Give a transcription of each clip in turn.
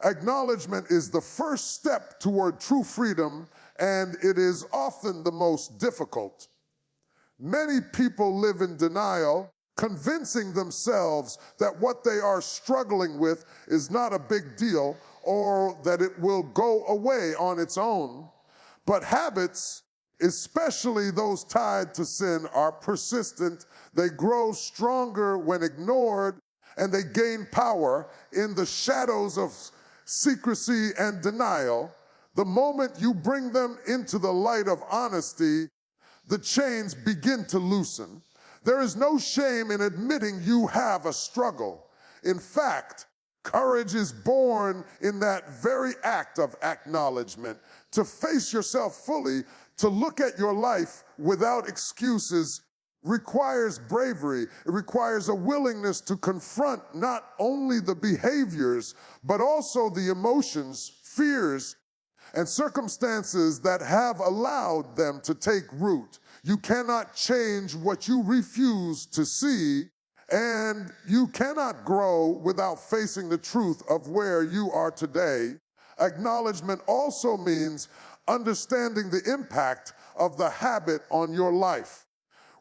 Acknowledgement is the first step toward true freedom, and it is often the most difficult. Many people live in denial, convincing themselves that what they are struggling with is not a big deal or that it will go away on its own. But habits, especially those tied to sin, are persistent. They grow stronger when ignored, and they gain power in the shadows of secrecy and denial. The moment you bring them into the light of honesty, the chains begin to loosen. There is no shame in admitting you have a struggle. In fact, courage is born in that very act of acknowledgement. To face yourself fully, to look at your life without excuses, requires bravery. It requires a willingness to confront not only the behaviors, but also the emotions, fears, and circumstances that have allowed them to take root. You cannot change what you refuse to see, and you cannot grow without facing the truth of where you are today. Acknowledgement also means understanding the impact of the habit on your life.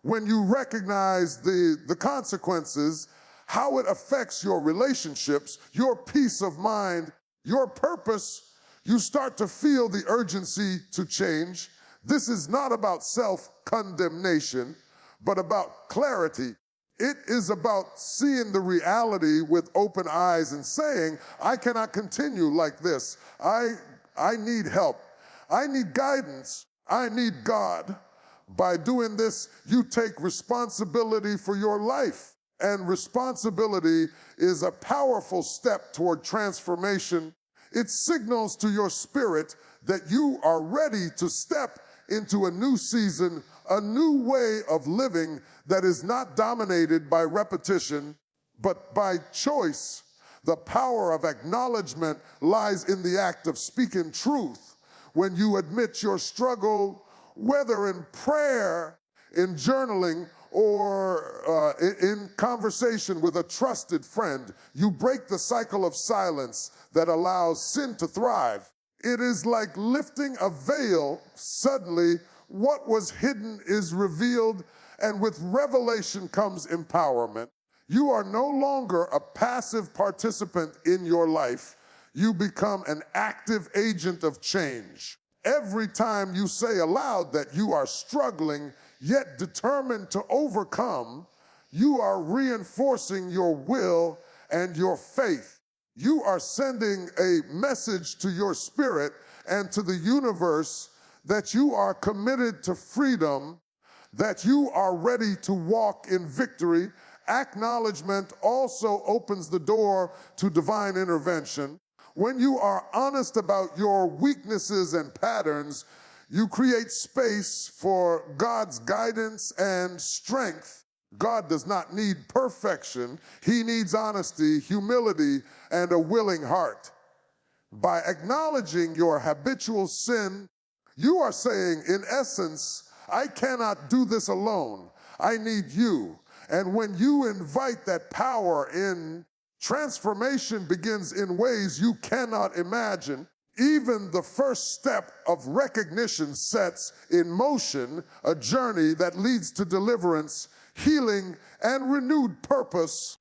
When you recognize the consequences, how it affects your relationships, your peace of mind, your purpose, you start to feel the urgency to change. This is not about self-condemnation, but about clarity. It is about seeing the reality with open eyes and saying, I cannot continue like this. I need help. I need guidance. I need God. By doing this, you take responsibility for your life. And responsibility is a powerful step toward transformation. It signals to your spirit that you are ready to step into a new season, a new way of living that is not dominated by repetition, but by choice. The power of acknowledgement lies in the act of speaking truth. When you admit your struggle, whether in prayer, in journaling, or in conversation with a trusted friend, you break the cycle of silence that allows sin to thrive. It is like lifting a veil. Suddenly, what was hidden is revealed, and with revelation comes empowerment. You are no longer a passive participant in your life. You become an active agent of change. Every time you say aloud that you are struggling, yet determined to overcome, you are reinforcing your will and your faith. You are sending a message to your spirit and to the universe that you are committed to freedom, that you are ready to walk in victory. Acknowledgement also opens the door to divine intervention. When you are honest about your weaknesses and patterns, you create space for God's guidance and strength. God does not need perfection. He needs honesty, humility, and a willing heart. By acknowledging your habitual sin, you are saying, in essence, I cannot do this alone. I need you. And when you invite that power in, transformation begins in ways you cannot imagine. Even the first step of recognition sets in motion a journey that leads to deliverance, healing, and renewed purpose.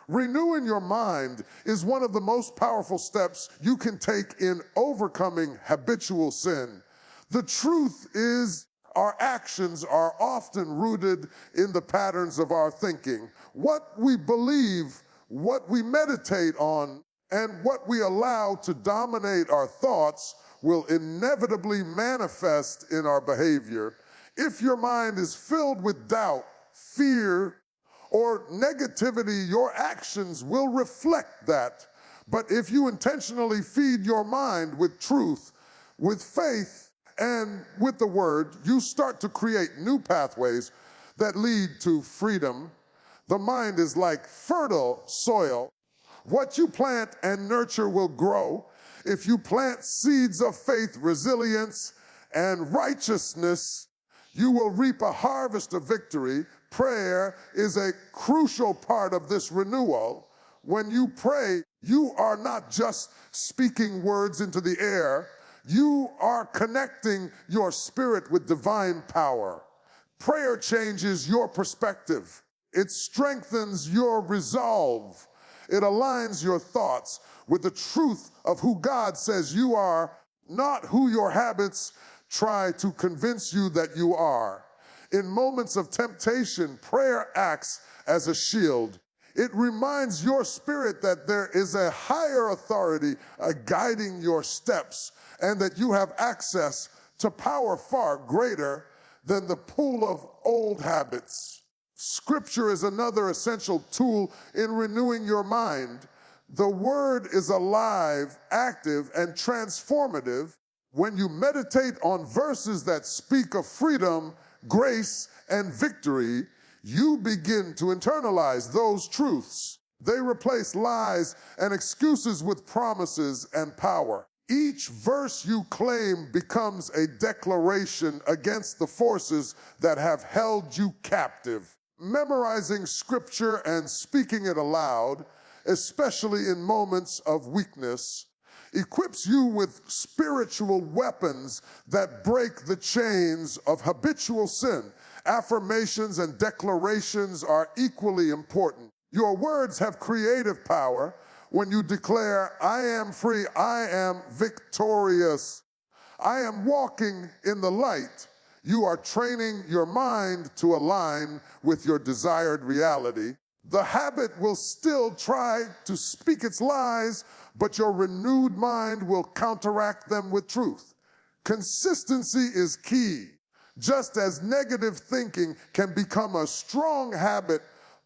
Renewing your mind is one of the most powerful steps you can take in overcoming habitual sin. The truth is, our actions are often rooted in the patterns of our thinking. What we believe, what we meditate on, and what we allow to dominate our thoughts will inevitably manifest in our behavior. If your mind is filled with doubt, fear, or negativity, your actions will reflect that. But if you intentionally feed your mind with truth, with faith, and with the word, you start to create new pathways that lead to freedom. The mind is like fertile soil. What you plant and nurture will grow. If you plant seeds of faith, resilience, and righteousness, you will reap a harvest of victory. Prayer is a crucial part of this renewal. When you pray, you are not just speaking words into the air, you are connecting your spirit with divine power. Prayer changes your perspective. It strengthens your resolve. It aligns your thoughts with the truth of who God says you are, not who your habits try to convince you that you are. In moments of temptation, prayer acts as a shield. It reminds your spirit that there is a higher authority guiding your steps, and that you have access to power far greater than the pool of old habits. Scripture is another essential tool in renewing your mind. The Word is alive, active, and transformative. When you meditate on verses that speak of freedom, grace, and victory, you begin to internalize those truths. They replace lies and excuses with promises and power. Each verse you claim becomes a declaration against the forces that have held you captive. Memorizing Scripture and speaking it aloud, especially in moments of weakness, equips you with spiritual weapons that break the chains of habitual sin. Affirmations and declarations are equally important. Your words have creative power. When you declare, I am free, I am victorious, I am walking in the light, you are training your mind to align with your desired reality. The habit will still try to speak its lies, but your renewed mind will counteract them with truth. Consistency is key. Just as negative thinking can become a strong habit,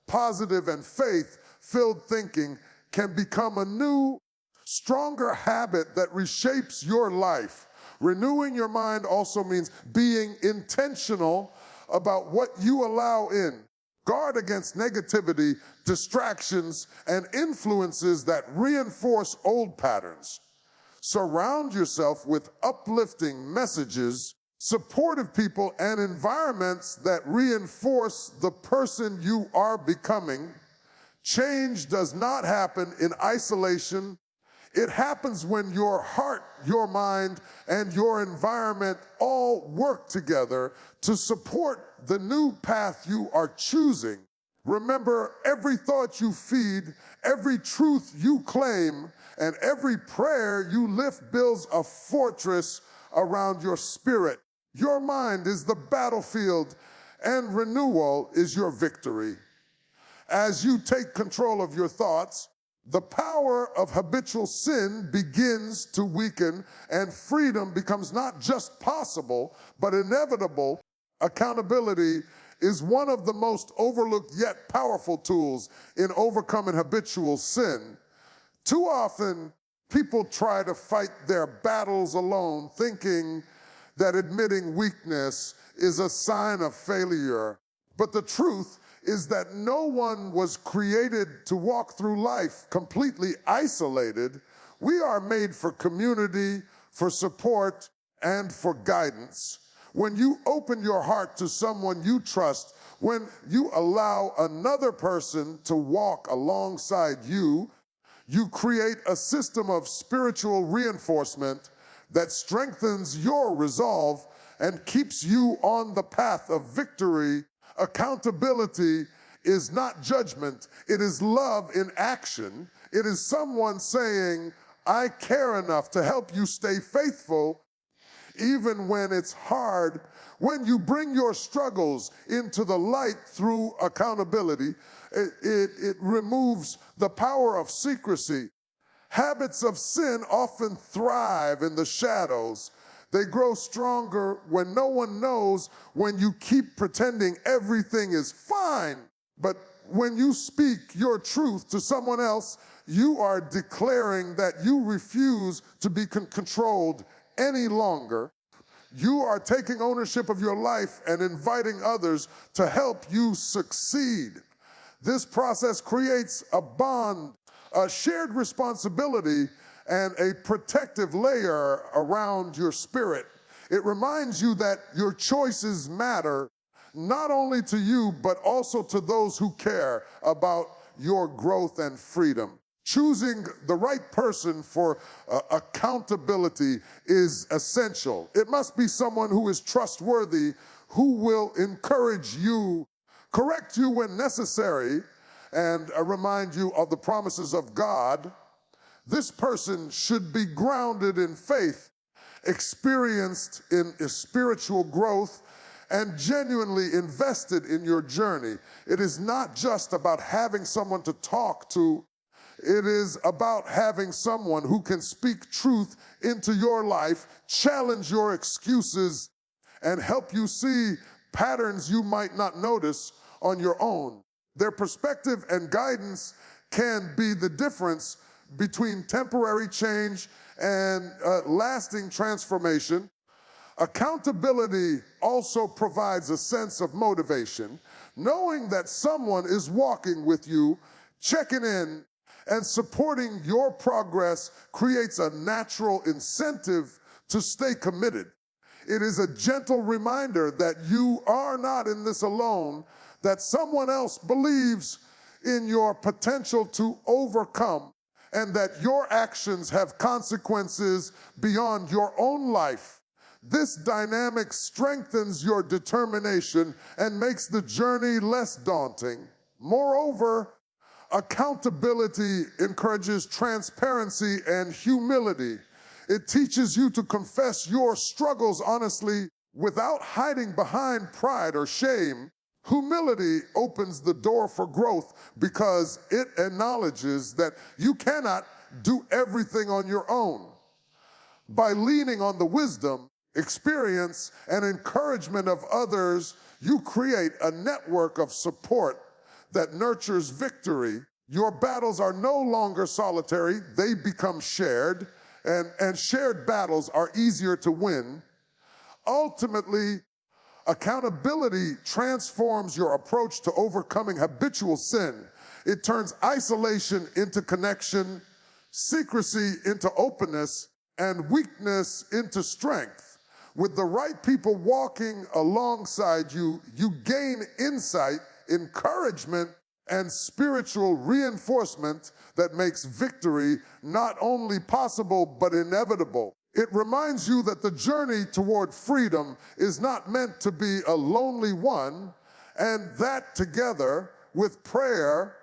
positive and faith-filled thinking can become a new, stronger habit that reshapes your life. Renewing your mind also means being intentional about what you allow in. Guard against negativity, distractions, and influences that reinforce old patterns. Surround yourself with uplifting messages, supportive people, and environments that reinforce the person you are becoming. Change does not happen in isolation. It happens when your heart, your mind, and your environment all work together to support the new path you are choosing. Remember, every thought you feed, every truth you claim, and every prayer you lift builds a fortress around your spirit. Your mind is the battlefield, and renewal is your victory. As you take control of your thoughts, the power of habitual sin begins to weaken, and freedom becomes not just possible, but inevitable. Accountability is one of the most overlooked yet powerful tools in overcoming habitual sin. Too often, people try to fight their battles alone, thinking that admitting weakness is a sign of failure. But the truth is that no one was created to walk through life completely isolated. We are made for community, for support, and for guidance. When you open your heart to someone you trust, when you allow another person to walk alongside you, you create a system of spiritual reinforcement that strengthens your resolve and keeps you on the path of victory. Accountability is not judgment, it is love in action. It is someone saying, I care enough to help you stay faithful even when it's hard. When you bring your struggles into the light through accountability, it removes the power of secrecy. Habits of sin often thrive in the shadows. They grow stronger when no one knows, when you keep pretending everything is fine. But when you speak your truth to someone else, you are declaring that you refuse to be controlled any longer. You are taking ownership of your life and inviting others to help you succeed. This process creates a bond, a shared responsibility, and a protective layer around your spirit. It reminds you that your choices matter, not only to you, but also to those who care about your growth and freedom. Choosing the right person for accountability is essential. It must be someone who is trustworthy, who will encourage you, correct you when necessary, and remind you of the promises of God. This person should be grounded in faith, experienced in spiritual growth, and genuinely invested in your journey. It is not just about having someone to talk to. It is about having someone who can speak truth into your life, challenge your excuses, and help you see patterns you might not notice on your own. Their perspective and guidance can be the difference between temporary change and lasting transformation. Accountability also provides a sense of motivation. Knowing that someone is walking with you, checking in, and supporting your progress creates a natural incentive to stay committed. It is a gentle reminder that you are not in this alone, that someone else believes in your potential to overcome, and that your actions have consequences beyond your own life. This dynamic strengthens your determination and makes the journey less daunting. Moreover, accountability encourages transparency and humility. It teaches you to confess your struggles honestly without hiding behind pride or shame. Humility opens the door for growth because it acknowledges that you cannot do everything on your own. By leaning on the wisdom, experience, and encouragement of others, you create a network of support that nurtures victory. Your battles are no longer solitary, they become shared, and shared battles are easier to win. Ultimately, accountability transforms your approach to overcoming habitual sin. It turns isolation into connection, secrecy into openness, and weakness into strength. With the right people walking alongside you, you gain insight, encouragement, and spiritual reinforcement that makes victory not only possible but inevitable. It reminds you that the journey toward freedom is not meant to be a lonely one, and that together with prayer,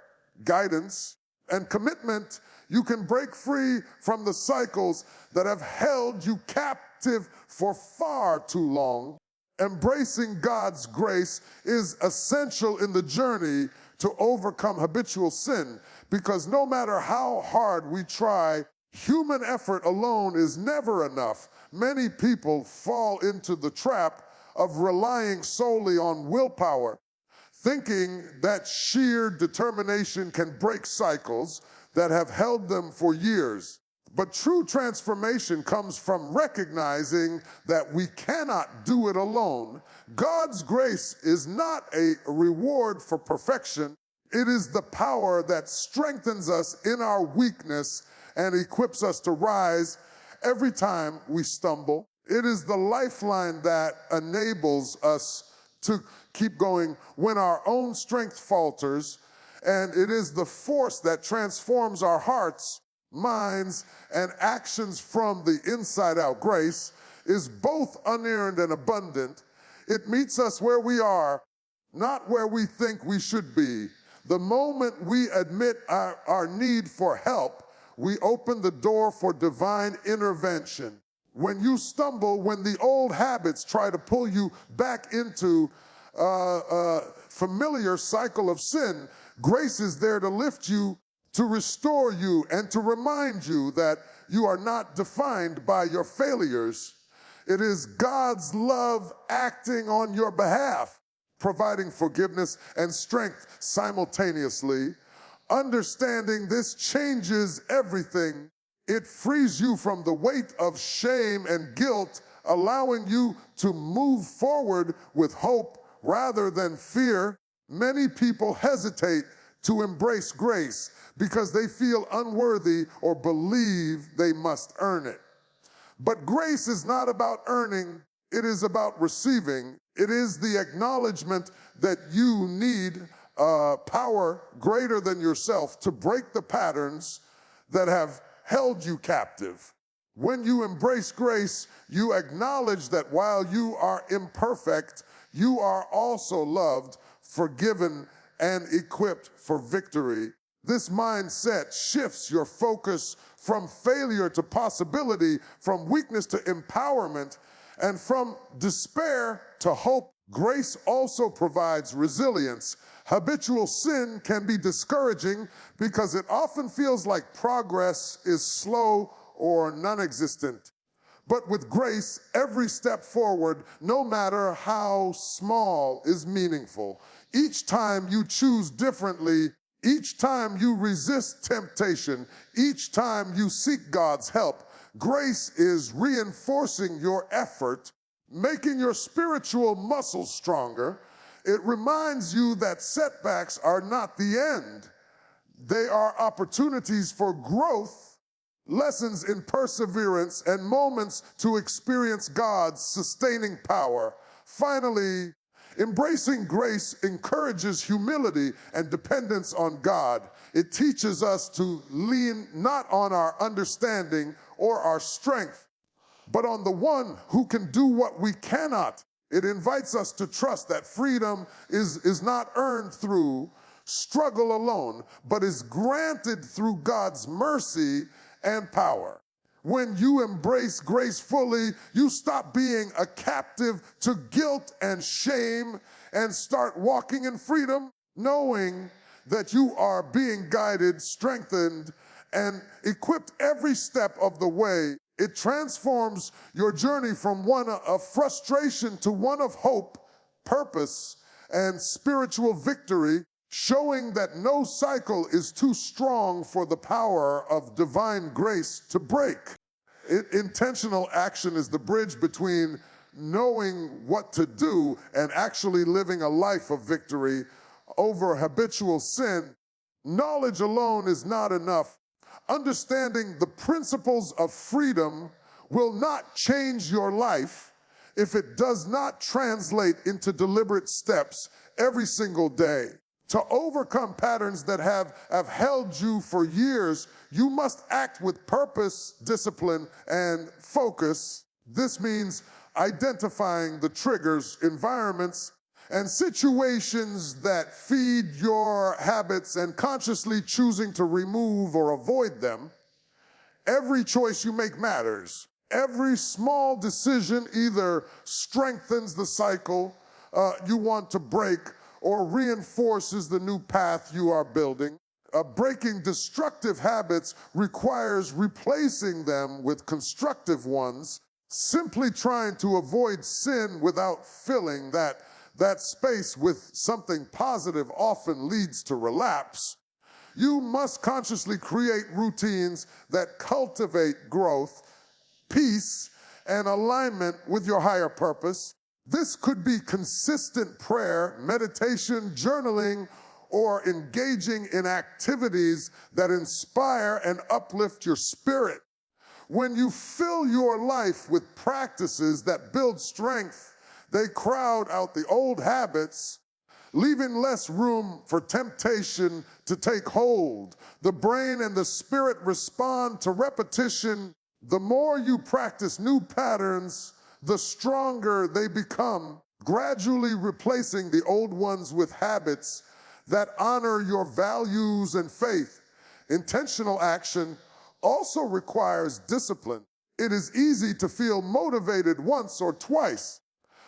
guidance, and commitment, you can break free from the cycles that have held you captive for far too long. Embracing God's grace is essential in the journey to overcome habitual sin, because no matter how hard we try, human effort alone is never enough. Many people fall into the trap of relying solely on willpower, thinking that sheer determination can break cycles that have held them for years. But true transformation comes from recognizing that we cannot do it alone. God's grace is not a reward for perfection. It is the power that strengthens us in our weakness and equips us to rise every time we stumble. It is the lifeline that enables us to keep going when our own strength falters, and it is the force that transforms our hearts, minds, and actions from the inside out. Grace is both unearned and abundant. It meets us where we are, not where we think we should be. The moment we admit our need for help, we open the door for divine intervention. When you stumble, when the old habits try to pull you back into a familiar cycle of sin, grace is there to lift you, to restore you, and to remind you that you are not defined by your failures. It is God's love acting on your behalf, providing forgiveness and strength simultaneously. Understanding this changes everything. It frees you from the weight of shame and guilt, allowing you to move forward with hope rather than fear. Many people hesitate to embrace grace because they feel unworthy or believe they must earn it. But grace is not about earning, it is about receiving. It is the acknowledgement that you need power greater than yourself to break the patterns that have held you captive. When you embrace grace, you acknowledge that while you are imperfect, you are also loved, forgiven, and equipped for victory. This mindset shifts your focus from failure to possibility, from weakness to empowerment, and from despair to hope. Grace also provides resilience. Habitual sin can be discouraging because it often feels like progress is slow or non-existent. But with grace, every step forward, no matter how small, is meaningful. Each time you choose differently, each time you resist temptation, each time you seek God's help, grace is reinforcing your effort, making your spiritual muscles stronger. It reminds you that setbacks are not the end. They are opportunities for growth, lessons in perseverance, and moments to experience God's sustaining power. Finally, embracing grace encourages humility and dependence on God. It teaches us to lean not on our understanding or our strength, but on the one who can do what we cannot. It invites us to trust that freedom is not earned through struggle alone, but is granted through God's mercy and power. When you embrace grace fully, you stop being a captive to guilt and shame and start walking in freedom, knowing that you are being guided, strengthened, and equipped every step of the way. It transforms your journey from one of frustration to one of hope, purpose, and spiritual victory, showing that no cycle is too strong for the power of divine grace to break. Intentional action is the bridge between knowing what to do and actually living a life of victory over habitual sin. Knowledge alone is not enough. Understanding the principles of freedom will not change your life if it does not translate into deliberate steps every single day. To overcome patterns that have held you for years, you must act with purpose, discipline, and focus. This means identifying the triggers, environments, and situations that feed your habits and consciously choosing to remove or avoid them. Every choice you make matters. Every small decision either strengthens the cycle you want to break or reinforces the new path you are building. Breaking destructive habits requires replacing them with constructive ones. Simply trying to avoid sin without filling that space with something positive often leads to relapse. You must consciously create routines that cultivate growth, peace, and alignment with your higher purpose. This could be consistent prayer, meditation, journaling, or engaging in activities that inspire and uplift your spirit. When you fill your life with practices that build strength, they crowd out the old habits, leaving less room for temptation to take hold. The brain and the spirit respond to repetition. The more you practice new patterns, the stronger they become, gradually replacing the old ones with habits that honor your values and faith. Intentional action also requires discipline. It is easy to feel motivated once or twice,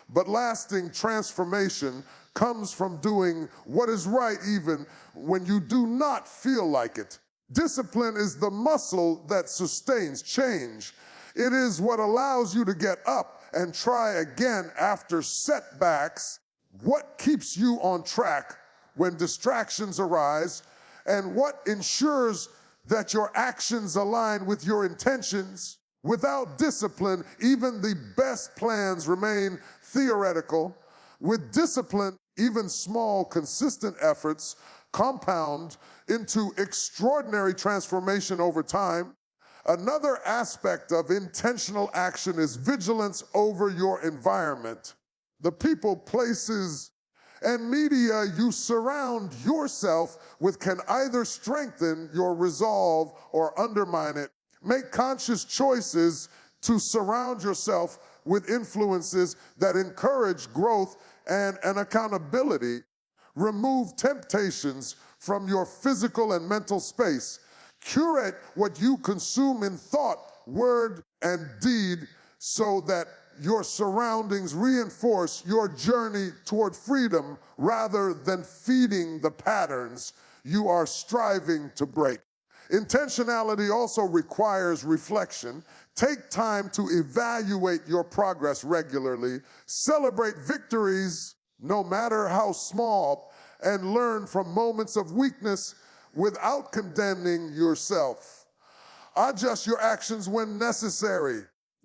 but lasting transformation comes from doing what is right even when you do not feel like it. Discipline is the muscle that sustains change. It is what allows you to get up and try again after setbacks. What keeps you on track when distractions arise, and what ensures that your actions align with your intentions? Without discipline, even the best plans remain theoretical. With discipline, even small, consistent efforts compound into extraordinary transformation over time. Another aspect of intentional action is vigilance over your environment. The people, places, and media you surround yourself with can either strengthen your resolve or undermine it. Make conscious choices to surround yourself with influences that encourage growth and accountability. Remove temptations from your physical and mental space. Curate what you consume in thought, word, and deed so that your surroundings reinforce your journey toward freedom rather than feeding the patterns you are striving to break. Intentionality also requires reflection. Take time to evaluate your progress regularly. Celebrate victories, no matter how small, and learn from moments of weakness without condemning yourself. Adjust your actions when necessary.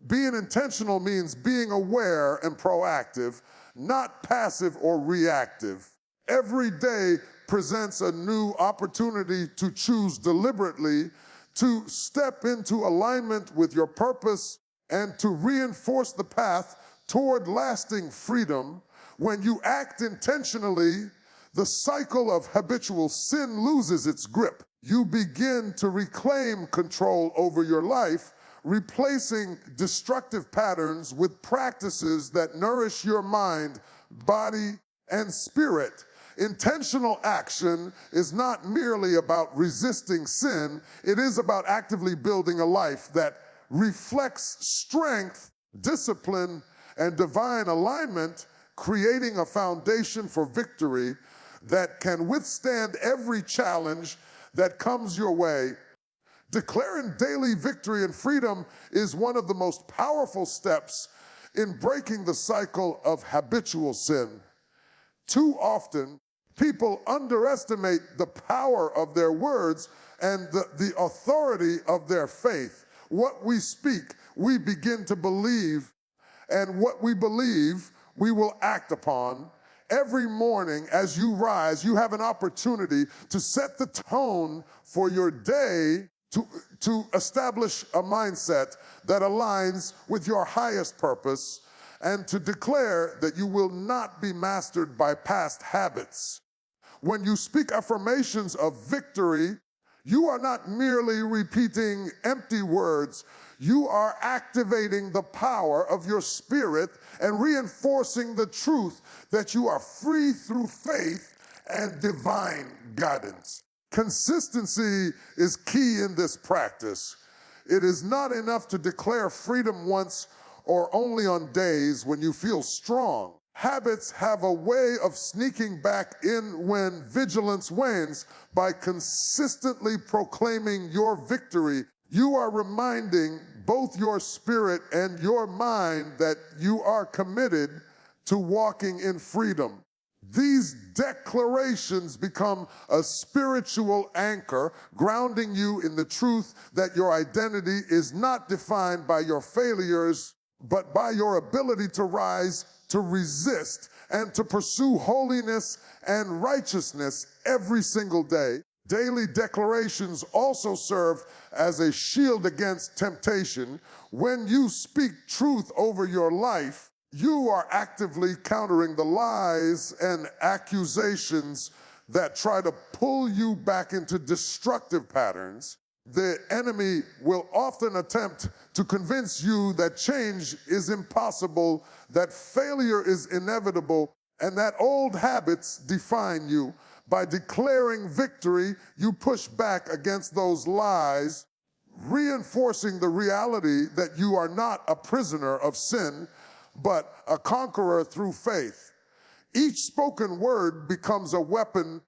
Being intentional means being aware and proactive, not passive or reactive. Every day presents a new opportunity to choose deliberately, to step into alignment with your purpose, and to reinforce the path toward lasting freedom. When you act intentionally, the cycle of habitual sin loses its grip. You begin to reclaim control over your life, replacing destructive patterns with practices that nourish your mind, body, and spirit. Intentional action is not merely about resisting sin, it is about actively building a life that reflects strength, discipline, and divine alignment, creating a foundation for victory that can withstand every challenge that comes your way. Declaring daily victory and freedom is one of the most powerful steps in breaking the cycle of habitual sin. Too often, people underestimate the power of their words and the authority of their faith. What we speak, we begin to believe, and what we believe, we will act upon. Every morning as you rise, you have an opportunity to set the tone for your day, to establish a mindset that aligns with your highest purpose, and to declare that you will not be mastered by past habits. When you speak affirmations of victory, you are not merely repeating empty words. You are activating the power of your spirit and reinforcing the truth that you are free through faith and divine guidance. Consistency is key in this practice. It is not enough to declare freedom once or only on days when you feel strong. Habits have a way of sneaking back in when vigilance wanes. By consistently proclaiming your victory, you are reminding both your spirit and your mind that you are committed to walking in freedom. These declarations become a spiritual anchor, grounding you in the truth that your identity is not defined by your failures, but by your ability to rise, to resist, and to pursue holiness and righteousness every single day. Daily declarations also serve as a shield against temptation. When you speak truth over your life, you are actively countering the lies and accusations that try to pull you back into destructive patterns. The enemy will often attempt to convince you that change is impossible, that failure is inevitable, and that old habits define you. By declaring victory, you push back against those lies, reinforcing the reality that you are not a prisoner of sin, but a conqueror through faith. Each spoken word becomes a weapon.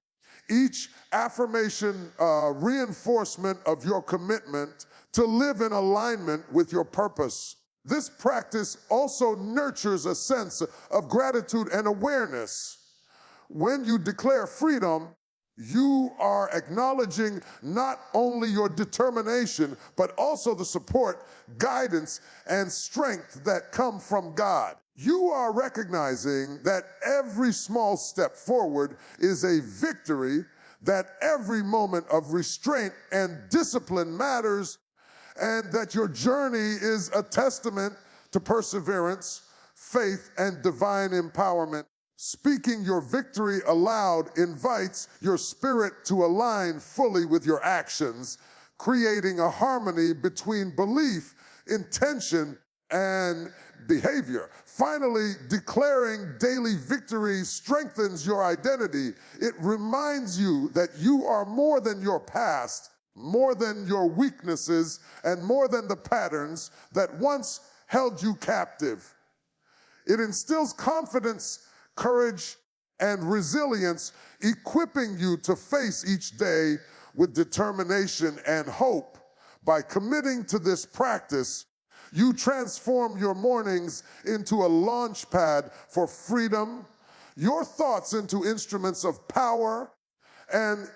Each affirmation, reinforcement of your commitment to live in alignment with your purpose. This practice also nurtures a sense of gratitude and awareness. When you declare freedom, you are acknowledging not only your determination, but also the support, guidance, and strength that come from God. You are recognizing that every small step forward is a victory, that every moment of restraint and discipline matters, and that your journey is a testament to perseverance, faith, and divine empowerment. Speaking your victory aloud invites your spirit to align fully with your actions, creating a harmony between belief, intention, and behavior. Finally, declaring daily victory strengthens your identity. It reminds you that you are more than your past, more than your weaknesses, and more than the patterns that once held you captive. It instills confidence, courage, and resilience, equipping you to face each day with determination and hope. By committing to this practice, you transform your mornings into a launch pad for freedom, your thoughts into instruments of power, and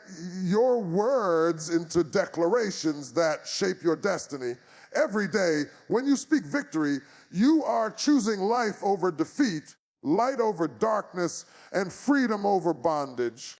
your words into declarations that shape your destiny. Every day, when you speak victory, you are choosing life over defeat, light over darkness, and freedom over bondage.